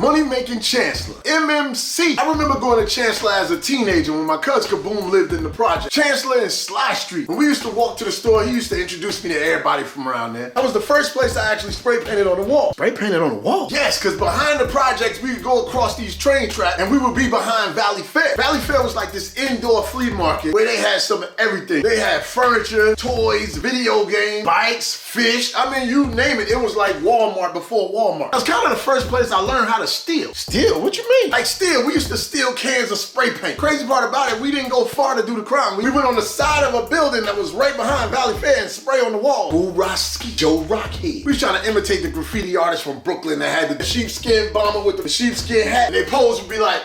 money-making Chancellor, MMC. I remember going to Chancellor as a teenager when my cousin Kaboom lived in the project. Chancellor and Sly Street. When we used to walk to the store, he used to introduce me to everybody from around there. That was the first place I actually spray painted on the wall. Spray painted on the wall? Yes, because behind the projects, we would go across these train tracks and we would be behind Valley Fair. Valley Fair was like this indoor flea market where they had some of everything. They had furniture, toys, video games, bikes, fish. I mean, you name it. It was like Walmart before Walmart. That was kind of the first place I learned how to steal. Steal? What you mean? Like steal. We used to steal cans of spray paint. Crazy part about it, we didn't go far to do the crime. We went on the side of a building that was right behind Valley Fair and spray on the wall. Ooh, Roski, Joe Rockhead. We was trying to imitate the graffiti artists from Brooklyn that had the sheepskin bomber with the sheepskin hat. And their pose would be like,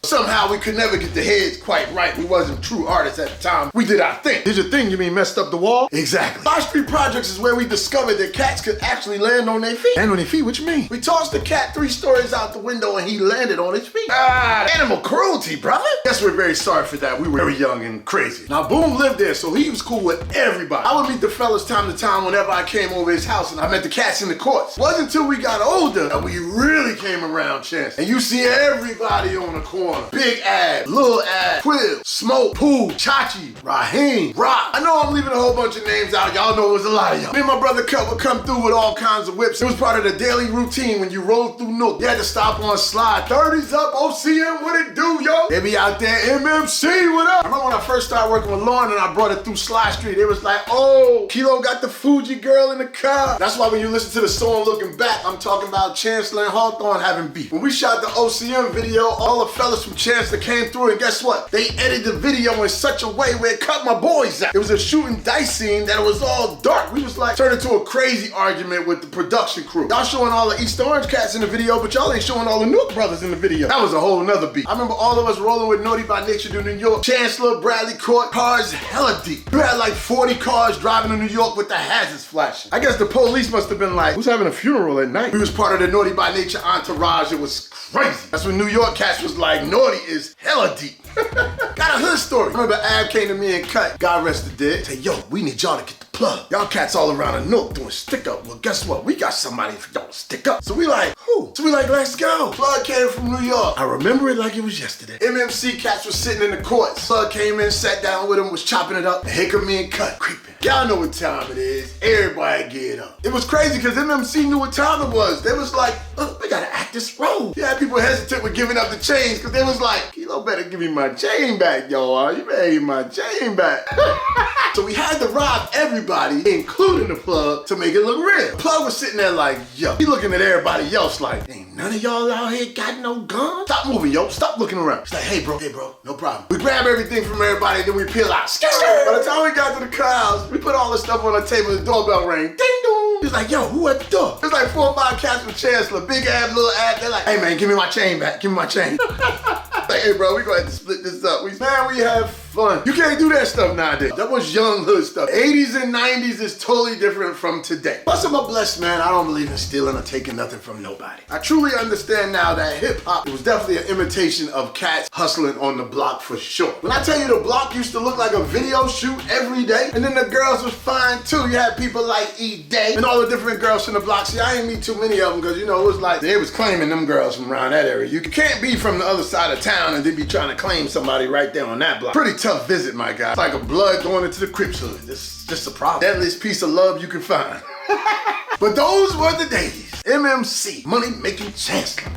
somehow we could never get the heads quite right. We wasn't true artists at the time. We did our thing. Did your thing, you mean messed up the wall? Exactly. Sly Street Projects is where we discovered that cats could actually land on their feet. Land on their feet? What you mean? We tossed the cat 3 stories out the window and he landed on his feet. Animal cruelty, brother. Guess we're very sorry for that. We were very young and crazy. Now, Boom lived there, so he was cool with everybody. I would meet the fellas time to time whenever I came over his house and I met the cats in the courts. It wasn't until we got older that we really came around Chance. And you see everybody on the corner. Big Ab, Lil Ab, Quill, Smoke, Pooh, Chachi, Raheem, Rock. I know I'm leaving a whole bunch of names out. Y'all know it was a lot of y'all. Me and my brother Cut would come through with all kinds of whips. It was part of the daily routine when you rolled through Nook. You had to stop on slide. 30s up, OCM, what it do, yo? They be out there, MMC, what up? I remember when I first started working with Lauren and I brought it through Sly Street. It was like, oh, Kilo got the Fuji girl in the car. That's why when you listen to the song Looking Back, I'm talking about Chancellor and Hawthorne having beef. When we shot the OCM video, all the fellas from Chancellor came through and guess what? They edited the video in such a way where it cut my boys out. It was a shooting dice scene that it was all dark. We was like turned into a crazy argument with the production crew. Y'all showing all the East Orange cats in the video, but y'all ain't showing all the Nook brothers in the video. That was a whole nother beat. I remember all of us rolling with Naughty by Nature to New York. Chancellor, Bradley Court, cars hella deep. We had like 40 cars driving to New York with the hazards flashing. I guess the police must have been like, who's having a funeral at night? We was part of the Naughty by Nature entourage. It was crazy. That's when New York cats was like, Naughty is hella deep. Got a hood story. I remember Ab came to me and Cut, God rest the dead, say, yo, we need y'all to get the plug. Y'all cats all around the Nook doing stick up. Well, guess what? We got somebody if you don't stick up. So we like, who? So we like, let's go. Plug came from New York. I remember it like it was yesterday. MMC cats was sitting in the courts. Plug came in, sat down with him, was chopping it up. And here come me and Cut, creeping. Y'all know what time it is. Everybody get up. It was crazy because MMC knew what time it was. They was like, oh, we gotta act this role. Yeah, people hesitant with giving up the chains because they was like, Kilo better give me my chain back, y'all. You better give me my chain back. So we had to rob everybody, including the Plug, to make it look real. Plug was sitting there like, yo. He looking at everybody else like, ain't none of y'all out here got no guns? Stop moving, yo. Stop looking around. He's like, hey, bro, no problem. We grab everything from everybody, then we peel out. By the time we got to the crowds, we put all the stuff on the table, the doorbell rang. Ding dong. He's like, yo, who at the door? There's like 4 or 5 cats from Chancellor, Big Ab, Little Ab. They're like, hey man, give me my chain back. Give me my chain. Like, hey bro, we gonna have to split this up. We have fun. You can't do that stuff nowadays. That was young hood stuff. 80s and 90s is totally different from today. Plus I'm a blessed man. I don't believe in stealing or taking nothing from nobody. I truly understand now that hip hop was definitely an imitation of cats hustling on the block for sure. When I tell you the block used to look like a video shoot every day, and then the girls was fine too. You had people like E-Day and all the different girls from the block. See, I ain't meet too many of them because, you know, it was like they was claiming them girls from around that area. You can't be from the other side of town and then be trying to claim somebody right there on that block. Pretty tough visit, my guy. It's like a blood going into the Crips hood. This is just a problem. Deadliest piece of love you can find. But those were the days. MMC, money making Chancellor.